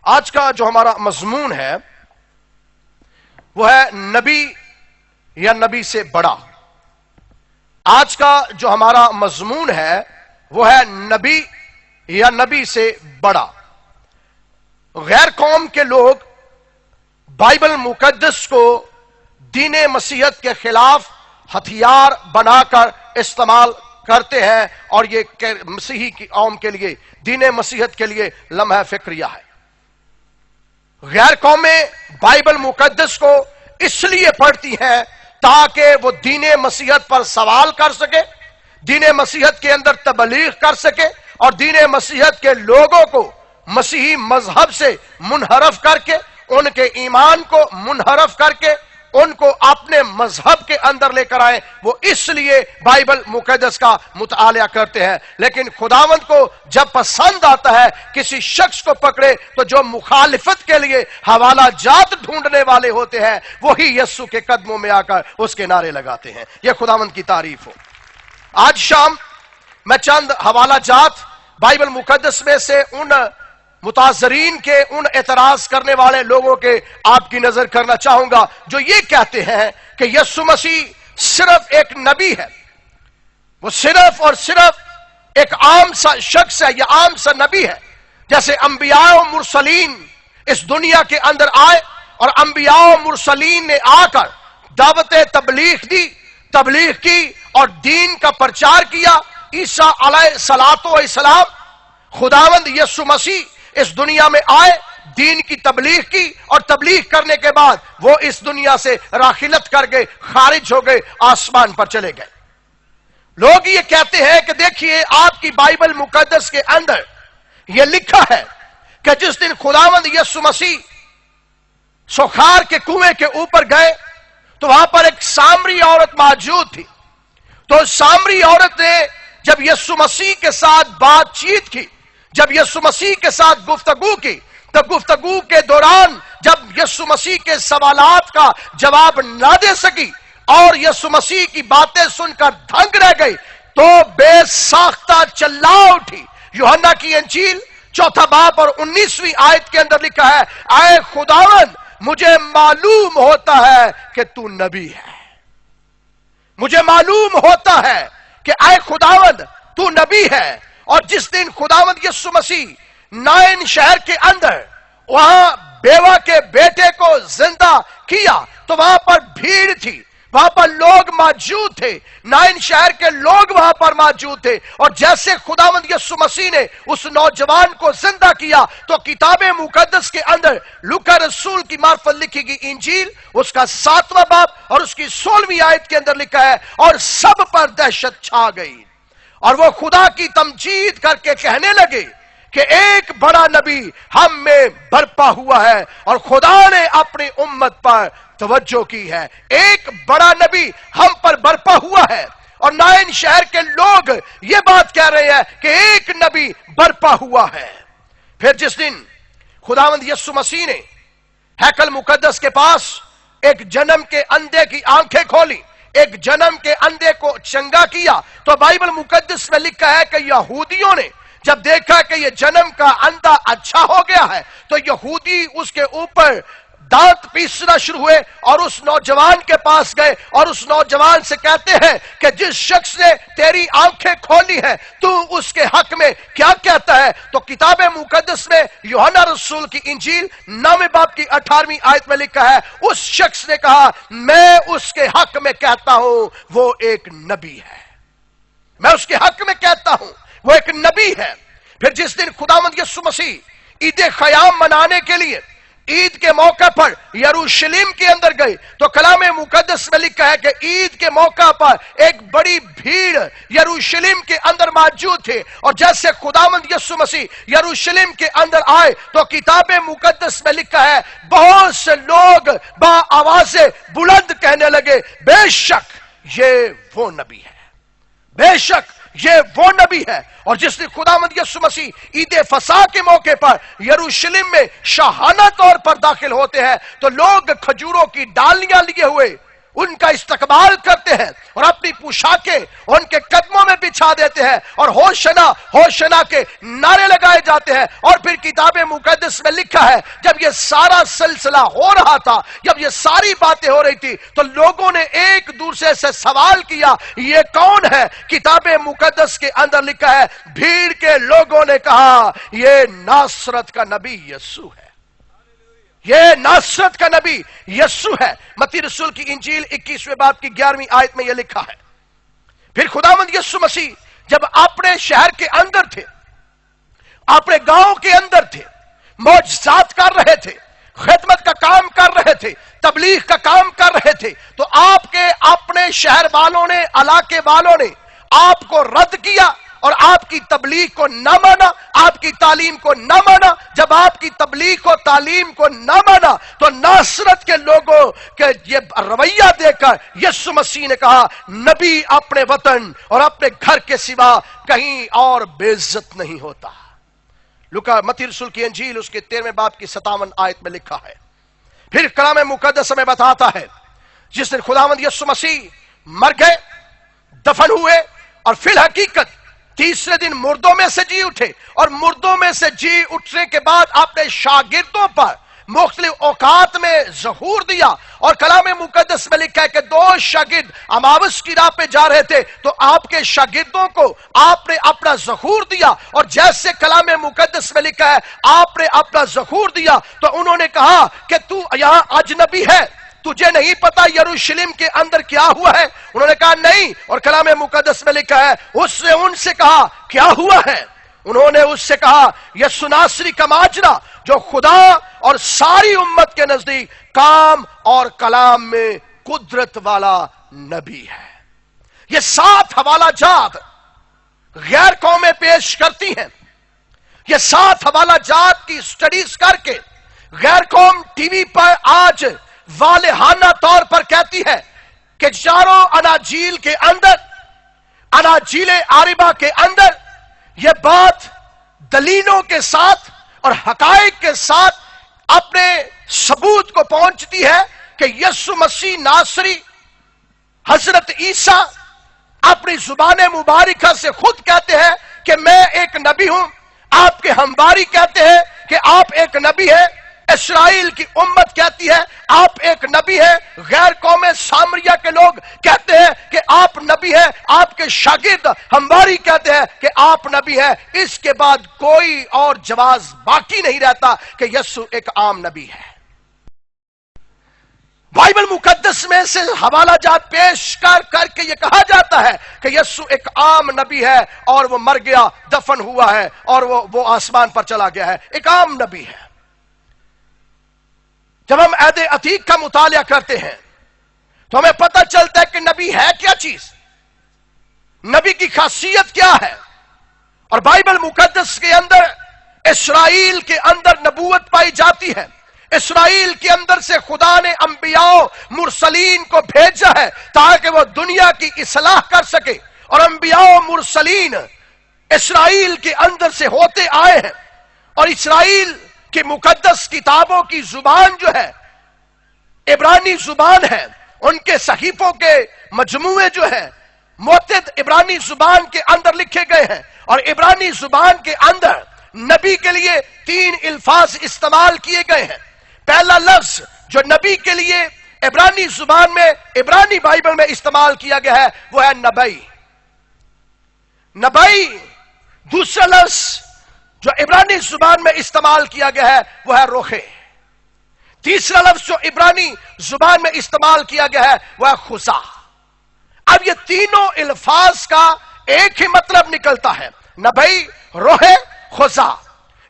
آج کا جو ہمارا مضمون ہے وہ ہے نبی یا نبی سے بڑا. آج کا جو ہمارا مضمون ہے وہ ہے نبی یا نبی سے بڑا. غیر قوم کے لوگ بائبل مقدس کو دین مسیحیت کے خلاف ہتھیار بنا کر استعمال کرتے ہیں اور یہ مسیحی کی قوم کے لیے دین مسیحیت کے لیے لمحہ فکریہ ہے. غیر قومیں بائبل مقدس کو اس لیے پڑھتی ہیں تاکہ وہ دین مسیحیت پر سوال کر سکے، دین مسیحیت کے اندر تبلیغ کر سکے اور دین مسیحیت کے لوگوں کو مسیحی مذہب سے منحرف کر کے، ان کے ایمان کو منحرف کر کے ان کو اپنے مذہب کے اندر لے کر آئیں. وہ اس لیے بائبل مقدس کا مطالعہ کرتے ہیں. لیکن خداوند کو جب پسند آتا ہے کسی شخص کو پکڑے تو جو مخالفت کے لیے حوالہ جات ڈھونڈنے والے ہوتے ہیں وہی یسوع کے قدموں میں آ کر اس کے نعرے لگاتے ہیں. یہ خداوند کی تعریف ہو. آج شام میں چند حوالہ جات بائبل مقدس میں سے ان متاثرین کے، ان اعتراض کرنے والے لوگوں کے آپ کی نظر کرنا چاہوں گا جو یہ کہتے ہیں کہ یسوع مسیح صرف ایک نبی ہے، وہ صرف اور صرف ایک عام سا شخص ہے یا عام سا نبی ہے. جیسے انبیاء و مرسلین اس دنیا کے اندر آئے اور انبیاء و مرسلین نے آ کر دعوت تبلیغ کی اور دین کا پرچار کیا. عیسیٰ علیہ السلام، خداوند یسوع مسیح اس دنیا میں آئے، دین کی تبلیغ کی اور تبلیغ کرنے کے بعد وہ اس دنیا سے راحلت کر گئے، خارج ہو گئے، آسمان پر چلے گئے. لوگ یہ کہتے ہیں کہ دیکھیے آپ کی بائبل مقدس کے اندر یہ لکھا ہے کہ جس دن خداوند یسوع مسیح سوکھار کے کنویں کے اوپر گئے تو وہاں پر ایک سامری عورت موجود تھی. تو سامری عورت نے جب یسوع مسیح کے ساتھ بات چیت کی، جب یسوع مسیح کے ساتھ گفتگو کی، تو گفتگو کے دوران جب یسوع مسیح کے سوالات کا جواب نہ دے سکی اور یسوع مسیح کی باتیں سن کر دھنگ رہ گئی تو بے ساختہ چلا اٹھی. یوحنا کی انجیل 4 باب اور 19ویں آیت کے اندر لکھا ہے، اے خداوند مجھے معلوم ہوتا ہے کہ تو نبی ہے. مجھے معلوم ہوتا ہے کہ اے خداوند تو نبی ہے. اور جس دن خداوند یسوع مسیح نائن شہر کے اندر وہاں بیوہ کے بیٹے کو زندہ کیا تو وہاں پر بھیڑ تھی، وہاں پر لوگ موجود تھے، نائن شہر کے لوگ وہاں پر موجود تھے. اور جیسے خداوند یسوع مسیح نے اس نوجوان کو زندہ کیا تو کتاب مقدس کے اندر لوکا رسول کی معرفت لکھی گئی انجیل اس کا 7واں باب اور اس کی 16ویں آیت کے اندر لکھا ہے، اور سب پر دہشت چھا گئی اور وہ خدا کی تمجید کر کے کہنے لگے کہ ایک بڑا نبی ہم میں برپا ہوا ہے اور خدا نے اپنی امت پر توجہ کی ہے. ایک بڑا نبی ہم پر برپا ہوا ہے. اور نائن شہر کے لوگ یہ بات کہہ رہے ہیں کہ ایک نبی برپا ہوا ہے. پھر جس دن خداوند یسوع مسیح نے ہیکل مقدس کے پاس ایک جنم کے اندھے کی آنکھیں کھولی، ایک جنم کے اندھے کو چنگا کیا، تو بائبل مقدس میں لکھا ہے کہ یہودیوں نے جب دیکھا کہ یہ جنم کا اندھا اچھا ہو گیا ہے تو یہودی اس کے اوپر دانت پیسنا شروع ہوئے اور اس نوجوان کے پاس گئے اور اس نوجوان سے کہتے ہیں کہ جس شخص نے تیری آنکھیں کھولی ہیں تو اس کے حق میں کیا کہتا ہے؟ تو کتاب مقدس میں یوحنا رسول کی انجیل 9 باب کی 18ویں آیت میں لکھا ہے، اس شخص نے کہا میں اس کے حق میں کہتا ہوں وہ ایک نبی ہے. میں اس کے حق میں کہتا ہوں وہ ایک نبی ہے. پھر جس دن خداوند یسوع مسیح عید خیام منانے کے لیے عید کے موقع پر یروشلم کے اندر گئے تو کلام مقدس میں لکھا ہے کہ عید کے موقع پر ایک بڑی بھیڑ یروشلم کے اندر موجود تھے. اور جیسے خداوند یسوع مسیح یروشلم کے اندر آئے تو کتاب مقدس میں لکھا ہے بہت سے لوگ با آواز بلند کہنے لگے بے شک یہ وہ نبی ہے، بے شک یہ وہ نبی ہے. اور جس نے خداوند یسوع مسیح عید فصح کے موقع پر یروشلم میں شاہانہ طور پر داخل ہوتے ہیں تو لوگ کھجوروں کی ڈالیاں لیے ہوئے ان کا استقبال کرتے ہیں اور اپنی پوشاکیں ان کے قدموں میں بچھا دیتے ہیں اور ہوشنا ہوشنا کے نعرے لگائے جاتے ہیں. اور پھر کتاب مقدس میں لکھا ہے جب یہ سارا سلسلہ ہو رہا تھا, جب یہ ساری باتیں ہو رہی تھی, تو لوگوں نے ایک دوسرے سے سوال کیا یہ کون ہے؟ کتاب مقدس کے اندر لکھا ہے بھیڑ کے لوگوں نے کہا یہ ناصرت کا نبی یسوع ہے, یہ ناصرت کا نبی یسوع ہے. متی رسول کی انجیل 21ویں باب کی 11ویں آیت میں یہ لکھا ہے. پھر خداوند یسوع مسیح جب اپنے شہر کے اندر تھے, اپنے گاؤں کے اندر تھے, معجزات کر رہے تھے, خدمت کا کام کر رہے تھے, تبلیغ کا کام کر رہے تھے, تو آپ کے اپنے شہر والوں نے, علاقے والوں نے آپ کو رد کیا اور آپ کی تبلیغ کو نہ مانا, آپ کی تعلیم کو نہ مانا. جب آپ کی تبلیغ کو, تعلیم کو نہ مانا, تو ناصرت کے لوگوں کے یہ رویہ دیکھ کر یسوع مسیح نے کہا نبی اپنے وطن اور اپنے گھر کے سوا کہیں اور بے عزت نہیں ہوتا. لوکا متی رسول کی انجیل اس کے 13ویں باب کی 57 آیت میں لکھا ہے. پھر کلام مقدس میں بتاتا ہے جس دن خداوند یسوع مسیح مر گئے, دفن ہوئے, اور فی الحقیقت تیسرے دن مردوں میں سے جی اٹھے, اور مردوں میں سے جی اٹھنے کے بعد اپنے شاگردوں پر مختلف اوقات میں ظہور دیا. اور کلام مقدس میں لکھا ہے کہ 2 شاگرد اماوس کی راہ پہ جا رہے تھے, تو آپ کے شاگردوں کو آپ نے اپنا ظہور دیا, اور جیسے کلام مقدس میں لکھا ہے آپ نے اپنا ظہور دیا, تو انہوں نے کہا کہ تو یہاں اجنبی ہے, تجھے نہیں پتا یروشلم کے اندر کیا ہوا ہے؟ انہوں نے کہا نہیں. اور کلام مقدس میں لکھا ہے اس نے ان سے کہا کیا ہوا ہے؟ انہوں نے اس سے کہا یسوع ناصری کا ماجرا جو خدا اور ساری امت کے نزدیک کام اور کلام میں قدرت والا نبی ہے. یہ 7 حوالہ جات غیر قومیں پیش کرتی ہیں. یہ 7 حوالہ جات کی سٹڈیز کر کے غیر قوم ٹی وی پر آج والہانہ طور پر کہتی ہے کہ چاروں اناجیل کے اندر, اناجیل عاربہ کے اندر یہ بات دلیلوں کے ساتھ اور حقائق کے ساتھ اپنے ثبوت کو پہنچتی ہے کہ یسوع مسیح ناصری حضرت عیسیٰ اپنی زبان مبارکہ سے خود کہتے ہیں کہ میں ایک نبی ہوں. آپ کے ہمواری کہتے ہیں کہ آپ ایک نبی ہیں. اسرائیل کی امت کہتی ہے آپ ایک نبی ہیں. غیر قوم سامریہ کے لوگ کہتے ہیں کہ آپ نبی ہیں. آپ کے شاگرد ہمواری کہتے ہیں کہ آپ نبی ہیں. اس کے بعد کوئی اور جواز باقی نہیں رہتا کہ یسوع ایک عام نبی ہے. بائبل مقدس میں سے حوالہ جات پیش کر کے یہ کہا جاتا ہے کہ یسوع ایک عام نبی ہے, اور وہ مر گیا, دفن ہوا ہے, اور وہ آسمان پر چلا گیا ہے. ایک عام نبی ہے. جب ہم عہد عتیق کا مطالعہ کرتے ہیں تو ہمیں پتہ چلتا ہے کہ نبی ہے کیا چیز, نبی کی خاصیت کیا ہے. اور بائبل مقدس کے اندر اسرائیل کے اندر نبوت پائی جاتی ہے. اسرائیل کے اندر سے خدا نے انبیاء مرسلین کو بھیجا ہے تاکہ وہ دنیا کی اصلاح کر سکے. اور انبیاء مرسلین اسرائیل کے اندر سے ہوتے آئے ہیں, اور اسرائیل کی مقدس کتابوں کی زبان جو ہے عبرانی زبان ہے. ان کے صحیفوں کے مجموعے جو ہے معتد عبرانی زبان کے اندر لکھے گئے ہیں. اور عبرانی زبان کے اندر نبی کے لیے 3 الفاظ استعمال کیے گئے ہیں. پہلا لفظ جو نبی کے لیے عبرانی زبان میں, عبرانی بائبل میں استعمال کیا گیا ہے وہ ہے نبی. نبی. دوسرا لفظ جو عبرانی زبان میں استعمال کیا گیا ہے وہ ہے روخے. تیسرا لفظ جو عبرانی زبان میں استعمال کیا گیا ہے وہ ہے خزا. اب یہ تینوں الفاظ کا ایک ہی مطلب نکلتا ہے, نبی, روحے, خزا.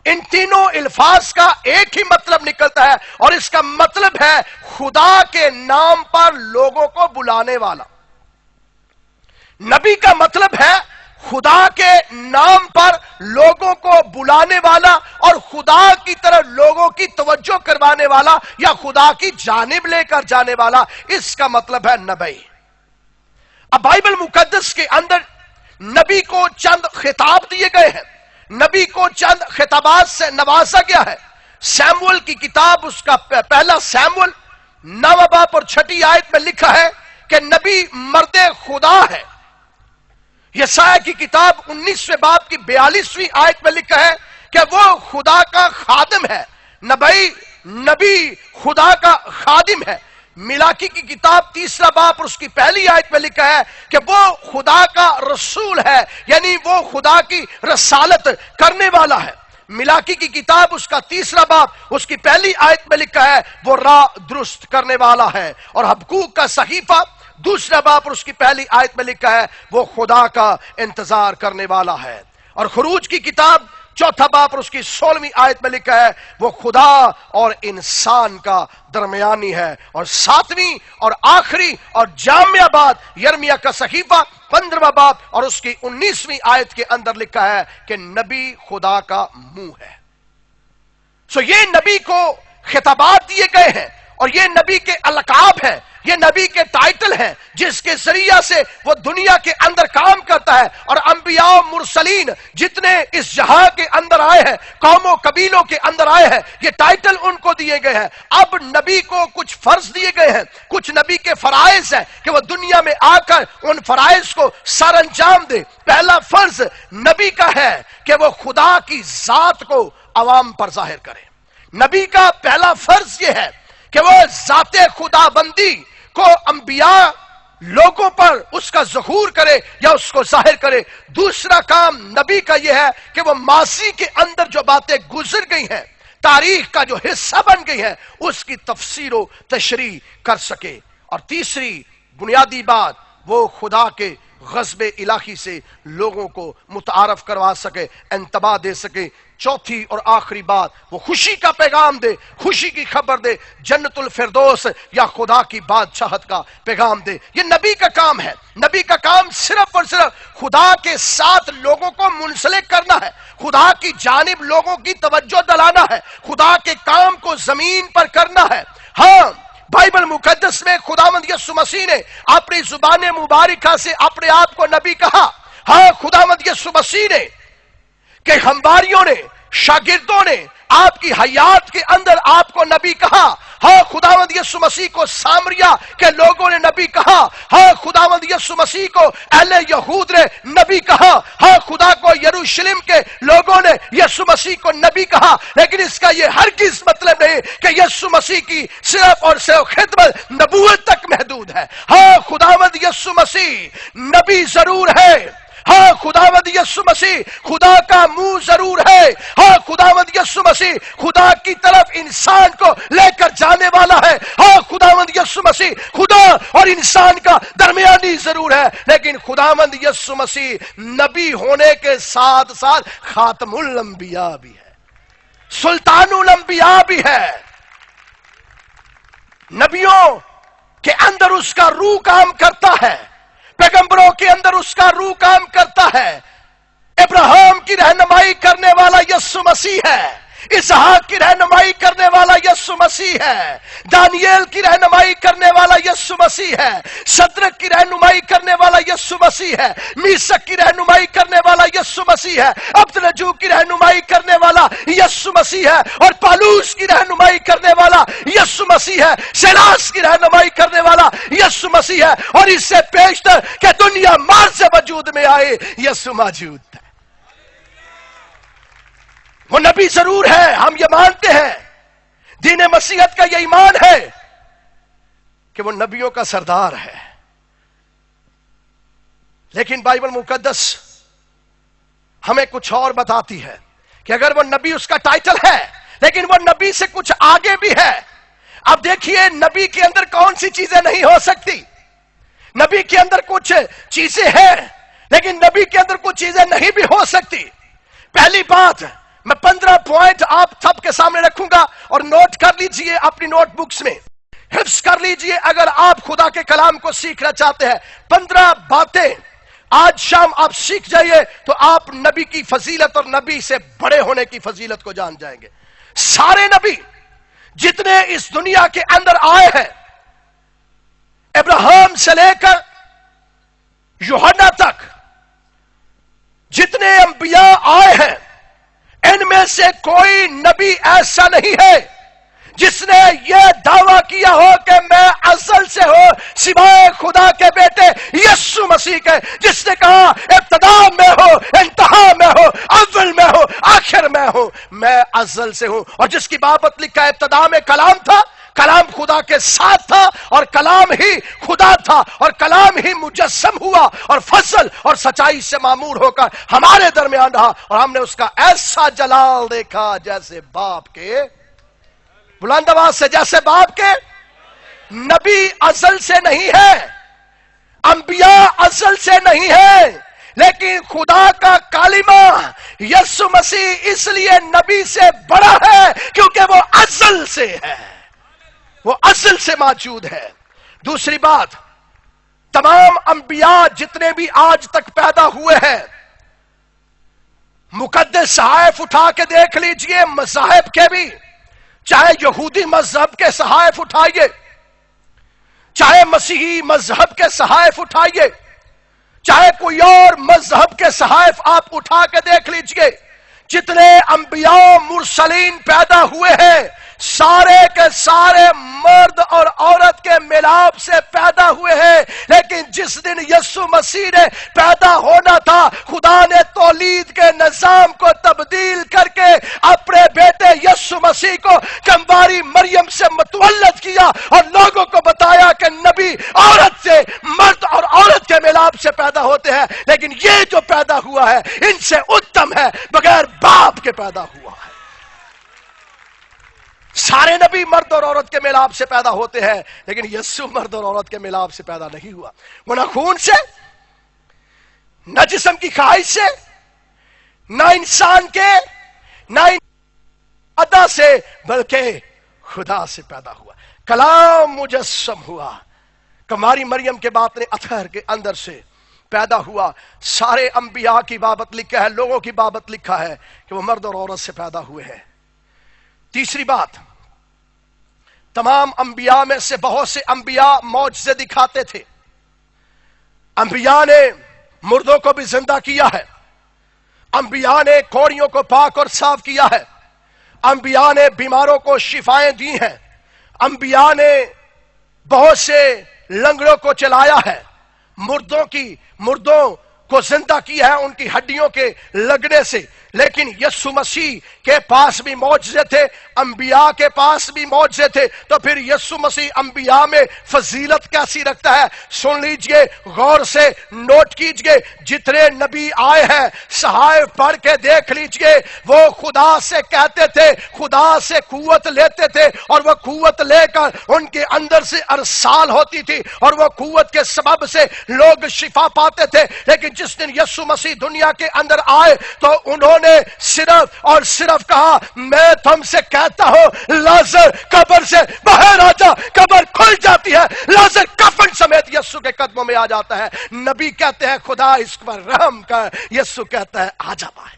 ان تینوں الفاظ کا ایک ہی مطلب نکلتا ہے, اور اس کا مطلب ہے خدا کے نام پر لوگوں کو بلانے والا. نبی کا مطلب ہے خدا کے نام پر لوگوں کو بلانے والا, اور خدا کی طرف لوگوں کی توجہ کروانے والا, یا خدا کی جانب لے کر جانے والا. اس کا مطلب ہے نبی. اب بائبل مقدس کے اندر نبی کو چند خطاب دیے گئے ہیں, نبی کو چند خطابات سے نوازا گیا ہے. سیمول کی کتاب اس کا پہلا سیمول 9 باب اور 6 آیت میں لکھا ہے کہ نبی مرد خدا ہے. یسایہ کی کتاب 19ویں باب کی 42ویں آیت میں لکھا ہے کہ وہ خدا کا خادم ہے. نبی خدا کا خادم ہے. ملاکی کی کتاب 3 باب اور اس کی پہلی آیت میں لکھا ہے کہ وہ خدا کا رسول ہے، یعنی وہ خدا کی رسالت کرنے والا ہے. ملاکی کی کتاب اس کا 3 باب اس کی پہلی آیت میں لکھا ہے وہ راہ درست کرنے والا ہے. اور حبقوق کا صحیفہ 2 باب اور اس کی پہلی آیت میں لکھا ہے وہ خدا کا انتظار کرنے والا ہے. اور خروج کی کتاب 4 باب اور اس کی 16ویں آیت میں لکھا ہے وہ خدا اور انسان کا درمیانی ہے. اور 7ویں اور آخری اور جامع بات یرمیا کا صحیفہ 15 باب اور اس کی 19ویں آیت کے اندر لکھا ہے کہ نبی خدا کا منہ ہے. سو یہ نبی کو خطابات دیے گئے ہیں اور یہ نبی کے القاب ہیں، یہ نبی کے ٹائٹل ہیں جس کے ذریعہ سے وہ دنیا کے اندر کام کرتا ہے. اور انبیاء و مرسلین جتنے اس جہاں کے اندر آئے ہیں، قوم و قبیلوں کے اندر آئے ہیں، یہ ٹائٹل ان کو دیے گئے ہیں. اب نبی کو کچھ فرض دیے گئے ہیں، کچھ نبی کے فرائض ہیں کہ وہ دنیا میں آ کر ان فرائض کو سر انجام دے. پہلا فرض نبی کا ہے کہ وہ خدا کی ذات کو عوام پر ظاہر کرے. نبی کا پہلا فرض یہ ہے کہ وہ ذات خدا بندی کو انبیاء لوگوں پر اس کا ظہور کرے یا اس کو ظاہر کرے. دوسرا کام نبی کا یہ ہے کہ وہ ماضی کے اندر جو باتیں گزر گئی ہیں، تاریخ کا جو حصہ بن گئی ہے، اس کی تفسیر و تشریح کر سکے. اور تیسری بنیادی بات وہ خدا کے غضب الہی سے لوگوں کو متعارف کروا سکے، انتباہ دے سکے. چوتھی اور آخری بات وہ خوشی کا پیغام دے، خوشی کی خبر دے، جنت الفردوس یا خدا کی بادشاہت کا پیغام دے. یہ نبی کا کام ہے. نبی کا کام صرف اور صرف خدا کے ساتھ لوگوں کو منسلک کرنا ہے، خدا کی جانب لوگوں کی توجہ دلانا ہے، خدا کے کام کو زمین پر کرنا ہے. ہاں، بائبل مقدس میں خداوند یسوع مسیح نے اپنی زبان مبارکہ سے اپنے آپ کو نبی کہا. ہاں، خداوند یسوع مسیح نے کہ ہمواریوں نے، شاگردوں نے آپ کی حیات کے اندر آپ کو نبی کہا. ہاں، خداوند یسوع مسیح کو سامریا کے لوگوں نے نبی کہا. ہاں، خداوند یسوع مسیح کو اہل یہود نے نبی کہا. ہاں، خدا کو یروشلم کے لوگوں نے یسوع مسیح کو نبی کہا. لیکن اس کا یہ ہرگز مطلب نہیں کہ یسوع مسیح کی صرف اور صرف خدمت نبوت تک محدود ہے. ہاں، خداوند یسوع مسیح نبی ضرور ہے. ہاں، خداوند یسوع مسیح خدا کا منہ ضرور ہے. ہاں، خداوند یسوع مسیح خدا کی طرف انسان کو لے کر جانے والا ہے. ہاں، خداوند یسوع مسیح خدا اور انسان کا درمیانی ضرور ہے، لیکن خداوند یسوع مسیح نبی ہونے کے ساتھ ساتھ خاتم الانبیاء بھی ہے، سلطان الانبیاء بھی ہے. نبیوں کے اندر اس کا روح کام کرتا ہے، پیغمبروں کے اندر اس کا روح کام کرتا ہے. ابراہیم کی رہنمائی کرنے والا یسوع مسیح ہے، اسحاق کی رہنمائی کرنے والا یسوع مسیح ہے، دانیل کی رہنمائی کرنے والا یسوع مسیح ہے، شدرک کی رہنمائی کرنے والا یسوع مسیح ہے، میثق کی رہنمائی کرنے والا یسوع مسیح ہے، عبدالنجوب کی رہنمائی کرنے والا یسوع مسیح ہے، اور پالوس کی رہنمائی کرنے والا یسوع مسیح ہے، سیلاس کی رہنمائی کرنے والا یسوع مسیح ہے. اور اس سے پیشتر کہ دنیا مار سے وجود میں آئے یسوع موجود ہے. وہ نبی ضرور ہے، ہم یہ مانتے ہیں. دین مسیحیت کا یہ ایمان ہے کہ وہ نبیوں کا سردار ہے. لیکن بائبل مقدس ہمیں کچھ اور بتاتی ہے کہ اگر وہ نبی اس کا ٹائٹل ہے، لیکن وہ نبی سے کچھ آگے بھی ہے. اب دیکھیے، نبی کے اندر کون سی چیزیں نہیں ہو سکتی. نبی کے اندر کچھ چیزیں ہیں، لیکن نبی کے اندر کچھ چیزیں نہیں بھی ہو سکتی. پہلی بات، میں 15 پوائنٹ آپ سب کے سامنے رکھوں گا اور نوٹ کر لیجئے اپنی نوٹ بکس میں، حفظ کر لیجئے اگر آپ خدا کے کلام کو سیکھنا چاہتے ہیں. 15 باتیں آج شام آپ سیکھ جائیے تو آپ نبی کی فضیلت اور نبی سے بڑے ہونے کی فضیلت کو جان جائیں گے. سارے نبی جتنے اس دنیا کے اندر آئے ہیں، ابراہیم سے لے کر یوحنا تک جتنے انبیاء آئے ہیں، ان میں سے کوئی نبی ایسا نہیں ہے جس نے یہ دعویٰ کیا ہو کہ میں ازل سے ہوں سوائے خدا کے بیٹے یسوع مسیح کے، جس نے کہا ابتدا میں ہو، انتہا میں ہو، اول میں ہو، آخر میں ہوں، میں ازل سے ہوں، اور جس کی بابت لکھا ہے ابتدا میں کلام تھا، کلام خدا کے ساتھ تھا، اور کلام ہی خدا تھا، اور کلام ہی مجسم ہوا اور فضل اور سچائی سے معمور ہو کر ہمارے درمیان رہا، اور ہم نے اس کا ایسا جلال دیکھا جیسے باپ کے، بلند آواز سے، جیسے باپ کے۔ نبی ازل سے نہیں ہے، انبیاء ازل سے نہیں ہے، لیکن خدا کا کلمہ یسوع مسیح اس لیے نبی سے بڑا ہے کیونکہ وہ ازل سے ہے، وہ ازل سے موجود ہے۔ دوسری بات، تمام انبیاء جتنے بھی آج تک پیدا ہوئے ہیں، مقدس صحائف اٹھا کے دیکھ لیجئے، مذاہب کے بھی، چاہے یہودی مذہب کے صحائف اٹھائیے، چاہے مسیحی مذہب کے صحائف اٹھائیے، چاہے کوئی اور مذہب کے صحائف آپ اٹھا کے دیکھ لیجئے، جتنے انبیاء مرسلین پیدا ہوئے ہیں سارے کے سارے مرد اور عورت کے ملاپ سے پیدا ہوئے ہیں، لیکن جس دن یسوع مسیح نے پیدا ہونا تھا، خدا نے تولید کے نظام کو تبدیل کر کے اپنے بیٹے یسوع مسیح کو کنواری مریم سے متولد کیا، اور لوگوں کو بتایا کہ نبی عورت سے، مرد اور عورت کے ملاپ سے پیدا ہوتے ہیں، لیکن یہ جو پیدا ہوا ہے ان سے اتم ہے، بغیر باپ کے پیدا ہوا ہے۔ سارے نبی مرد اور عورت کے ملاپ سے پیدا ہوتے ہیں، لیکن یسوع مرد اور عورت کے ملاپ سے پیدا نہیں ہوا، وہ نہ خون سے، نہ جسم کی خواہش سے، نہ انسان کے، نہ ادا سے، بلکہ خدا سے پیدا ہوا۔ کلام مجسم ہوا، کنواری مریم کے باطن اطہر کے اندر سے پیدا ہوا۔ سارے انبیاء کی بابت لکھا ہے، لوگوں کی بابت لکھا ہے کہ وہ مرد اور عورت سے پیدا ہوئے ہیں۔ تیسری بات، تمام انبیاء میں سے بہت سے انبیاء معجزے دکھاتے تھے۔ انبیاء نے مردوں کو بھی زندہ کیا ہے، انبیاء نے کوڑیوں کو پاک اور صاف کیا ہے، انبیاء نے بیماروں کو شفائیں دی ہیں، انبیاء نے بہت سے لنگڑوں کو چلایا ہے، مردوں کو زندہ کیا ہے ان کی ہڈیوں کے لگنے سے۔ لیکن یسوع مسیح کے پاس بھی معجزے تھے، انبیاء کے پاس بھی معجزے تھے، تو پھر یسوع مسیح انبیاء میں فضیلت کیسی رکھتا ہے؟ سن لیجئے، غور سے نوٹ کیجئے، جتنے نبی آئے ہیں صحائف پڑھ کے دیکھ لیجئے، وہ خدا سے کہتے تھے، خدا سے قوت لیتے تھے، اور وہ قوت لے کر ان کے اندر سے ارسال ہوتی تھی، اور وہ قوت کے سبب سے لوگ شفا پاتے تھے۔ لیکن جس دن یسوع مسیح دنیا کے اندر آئے تو انہوں نے صرف اور صرف کہا، میں تم سے کہتا ہوں لازر قبر سے باہر آ جا۔ قبر کھل جاتی ہے، لازر کفن سمیت یسوع کے قدموں میں آ جاتا ہے۔ نبی کہتے ہیں خدا اس پر رحم کر، یسوع کہتا ہے آ جا باہر۔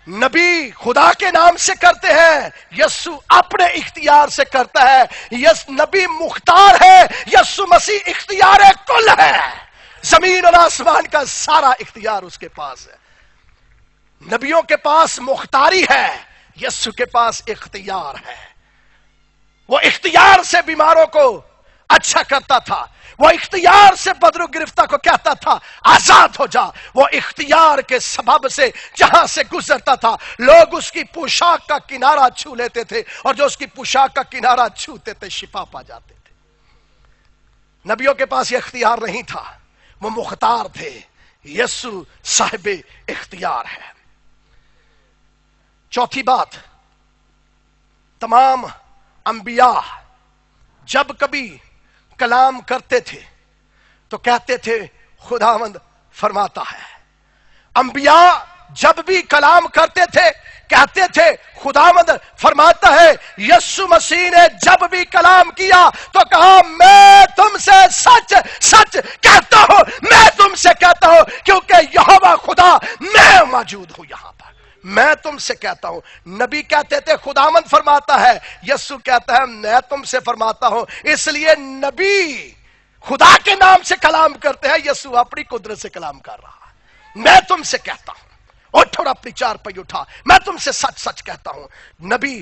نبی خدا کے نام سے کرتے ہیں، یسوع اپنے اختیار سے کرتا ہے۔ نبی مختار ہے، یسوع مسیح اختیار کل ہے، زمین اور آسمان کا سارا اختیار اس کے پاس ہے۔ نبیوں کے پاس مختاری ہے، یسوع کے پاس اختیار ہے۔ وہ اختیار سے بیماروں کو اچھا کرتا تھا، وہ اختیار سے بدرو گرفتہ کو کہتا تھا آزاد ہو جا۔ وہ اختیار کے سبب سے جہاں سے گزرتا تھا لوگ اس کی پوشاک کا کنارہ چھو لیتے تھے، اور جو اس کی پوشاک کا کنارہ چھوتے تھے شفا پا جاتے تھے۔ نبیوں کے پاس یہ اختیار نہیں تھا، وہ مختار تھے۔ یسوع صاحب اختیار ہے۔ چوتھی بات، تمام انبیاء جب کبھی کلام کرتے تھے تو کہتے تھے خداوند فرماتا ہے۔ انبیاء جب بھی کلام کرتے تھے کہتے تھے خداوند فرماتا ہے۔ یسوع مسیح نے جب بھی کلام کیا تو کہا میں تم سے سچ سچ کہتا ہوں، میں تم سے کہتا ہوں، کیونکہ یہوہ خدا میں موجود ہوں یہاں پر، میں تم سے کہتا ہوں۔ نبی کہتے تھے خداوند فرماتا ہے، یسوع کہتا ہے میں تم سے فرماتا ہوں۔ اس لیے نبی خدا کے نام سے کلام کرتے ہیں، یسوع اپنی قدرت سے کلام کر رہا ہے۔ میں تم سے کہتا ہوں، اٹھ اور اپنی چار پائی اٹھا، میں تم سے سچ سچ کہتا ہوں۔ نبی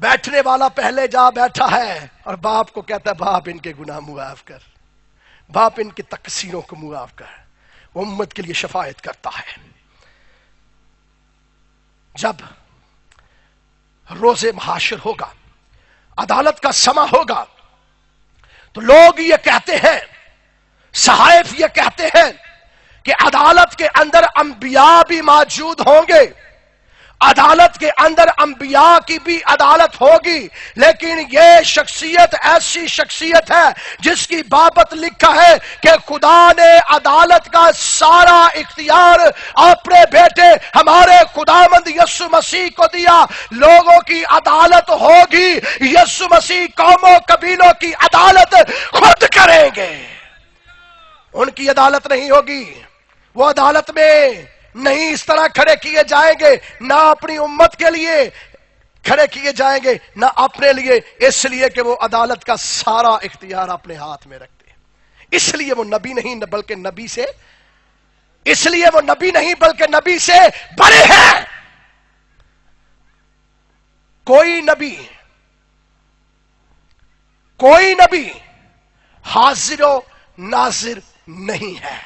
بیٹھنے والا پہلے جا بیٹھا ہے اور باپ کو کہتا ہے باپ ان کے گناہ معاف کر، باپ ان کی تقصیروں کو معاف کر. وہ امت کے لیے شفاعت کرتا ہے. جب روز محاشر ہوگا، عدالت کا سما ہوگا، تو لوگ یہ کہتے ہیں، صحائف یہ کہتے ہیں کہ عدالت کے اندر انبیاء بھی موجود ہوں گے، عدالت کے اندر انبیاء کی بھی عدالت ہوگی، لیکن یہ شخصیت ایسی شخصیت ہے جس کی بابت لکھا ہے کہ خدا نے عدالت کا سارا اختیار اپنے بیٹے ہمارے خداوند یسوع مسیح کو دیا. لوگوں کی عدالت ہوگی، یسوع مسیح قوموں قبیلوں کی عدالت خود کریں گے. ان کی عدالت نہیں ہوگی، وہ عدالت میں نہیں اس طرح کھڑے کیے جائیں گے، نہ اپنی امت کے لیے کھڑے کیے جائیں گے نہ اپنے لیے، اس لیے کہ وہ عدالت کا سارا اختیار اپنے ہاتھ میں رکھتے ہیں. اس لیے وہ نبی نہیں بلکہ نبی سے، اس لیے وہ نبی نہیں بلکہ نبی سے بڑے ہیں. کوئی نبی حاضر و ناظر نہیں ہے.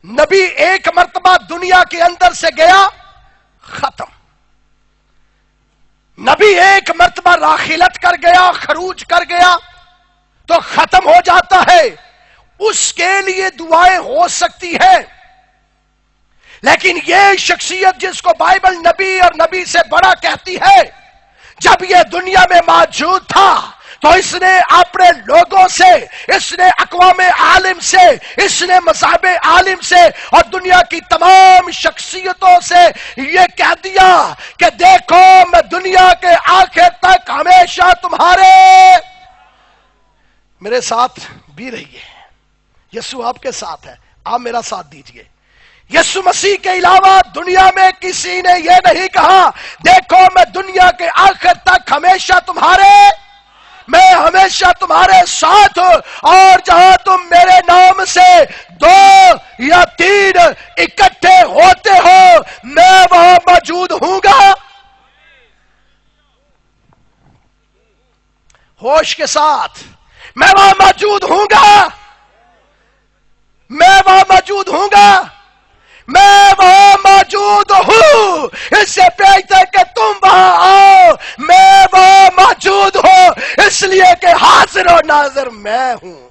نبی ایک مرتبہ دنیا کے اندر سے گیا، ختم. نبی ایک مرتبہ راخلت کر گیا، خروج کر گیا تو ختم ہو جاتا ہے. اس کے لیے دعائیں ہو سکتی ہیں، لیکن یہ شخصیت جس کو بائبل نبی اور نبی سے بڑا کہتی ہے، جب یہ دنیا میں موجود تھا تو اس نے اپنے لوگوں سے، اس نے اقوام عالم سے، اس نے مذہب عالم سے اور دنیا کی تمام شخصیتوں سے یہ کہہ دیا کہ دیکھو میں دنیا کے آخر تک ہمیشہ تمہارے میرے ساتھ بھی رہیے. یسوع آپ کے ساتھ ہے، آپ میرا ساتھ دیجئے. یسوع مسیح کے علاوہ دنیا میں کسی نے یہ نہیں کہا دیکھو میں دنیا کے آخر تک ہمیشہ میں ہمیشہ تمہارے ساتھ ہوں، اور جہاں تم میرے نام سے 2 یا 3 اکٹھے ہوتے ہو میں وہاں موجود ہوں گا. ہوش کے ساتھ، میں وہاں موجود ہوں گا، میں وہاں موجود ہوں گا، میں وہاں موجود ہوں. اس سے بہتر کہ تم وہاں آؤ، میں وہاں موجود ہوں، اس لیے کہ حاضر و ناظر میں ہوں.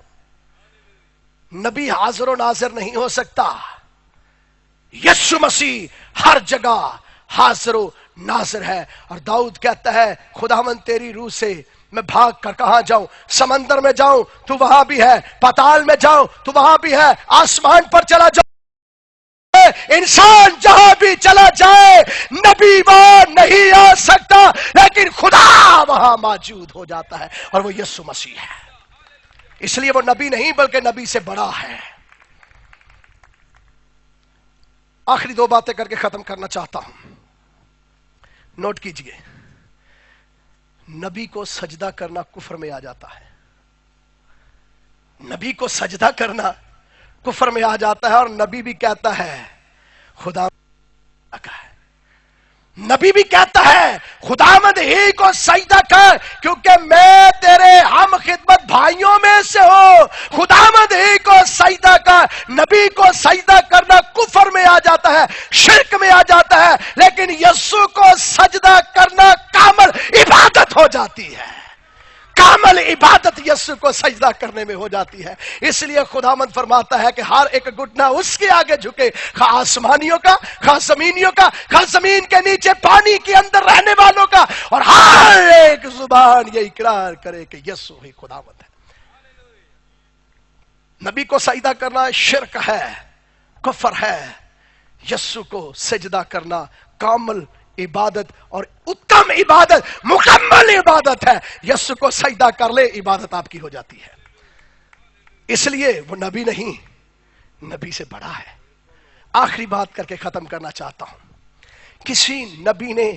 نبی حاضر و ناظر نہیں ہو سکتا. یسوع مسیح ہر جگہ حاضر و ناظر ہے. اور داؤد کہتا ہے خداوند تیری روح سے میں بھاگ کر کہاں جاؤں، سمندر میں جاؤں تو وہاں بھی ہے، پاتال میں جاؤں تو وہاں بھی ہے، آسمان پر چلا جاؤں، انسان جہاں بھی چلا جائے نبی وہاں نہیں آ سکتا، لیکن خدا وہاں موجود ہو جاتا ہے اور وہ یسوع مسیح ہے. اس لیے وہ نبی نہیں بلکہ نبی سے بڑا ہے. آخری 2 باتیں کر کے ختم کرنا چاہتا ہوں. نوٹ کیجئے، نبی کو سجدہ کرنا کفر میں آ جاتا ہے. نبی کو سجدہ کرنا کفر میں آ جاتا ہے، اور نبی بھی کہتا ہے خدا کا ہے. نبی بھی کہتا ہے خداوند ہی کو سجدہ کر کیونکہ میں تیرے ہم خدمت بھائیوں میں سے ہوں. خداوند ہی کو سجدہ کر. نبی کو سجدہ کرنا کفر میں آ جاتا ہے، شرک میں آ جاتا ہے، لیکن یسوع کو سجدہ کرنا کامل عبادت ہو جاتی ہے. کامل عبادت یسوع کو سجدہ کرنے میں ہو جاتی ہے. اس لیے خداوند فرماتا ہے کہ ہر ایک گھٹنا اس کے آگے جھکے، خواہ آسمانیوں کا، خواہ زمینیوں کا، خواہ زمین کے نیچے پانی کے اندر رہنے والوں کا، اور ہر ایک زبان یہ اقرار کرے کہ یسوع ہی خداوند ہے. نبی کو سجدہ کرنا شرک ہے، کفر ہے. یسوع کو سجدہ کرنا کامل عبادت اور اتم عبادت، مکمل عبادت ہے. یسوع کو سجدہ کر لے عبادت آپ کی ہو جاتی ہے. اس لیے وہ نبی نہیں، نبی سے بڑا ہے. آخری بات کر کے ختم کرنا چاہتا ہوں. کسی نبی نے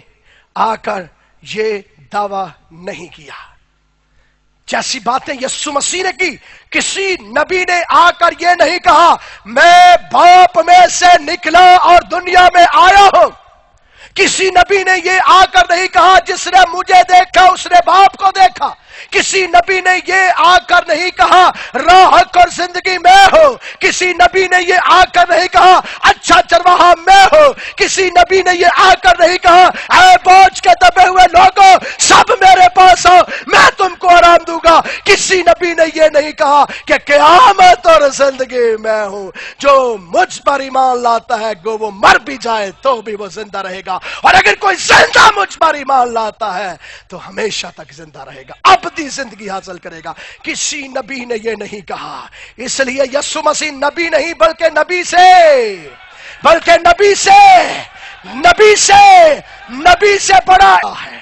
آ کر یہ دعویٰ نہیں کیا جیسی باتیں یسوع مسیح نے کی. کسی نبی نے آ کر یہ نہیں کہا میں باپ میں سے نکلا اور دنیا میں آیا ہوں. کسی کسی نبی نے یہ آ کر نہیں کہا جس نے مجھے دیکھا اس نے باپ کو دیکھا. کسی نبی نے یہ آ کر نہیں کہا راہ حق اور زندگی میں ہو. کسی نبی نے یہ آ کر نہیں کہا اچھا چرواہا میں ہو. کسی نبی نے یہ آ کر نہیں کہا اے بوجھ کے دبے ہوئے لوگوں سب میرے پاس آؤ میں تم کو آرام دوں گا. کسی نبی نے یہ نہیں کہا کہ قیامت اور زندگی میں ہوں. جو مجھ پر ایمان لاتا ہے گو وہ مر بھی جائے تو بھی وہ زندہ رہے گا، اور اگر کوئی زندہ مجھ پر ایمان لاتا ہے تو ہمیشہ تک زندہ رہے گا، ابدی زندگی حاصل کرے گا. کسی نبی نے یہ نہیں کہا. اس لیے یسوع مسیح نبی نہیں بلکہ نبی سے بڑا ہے.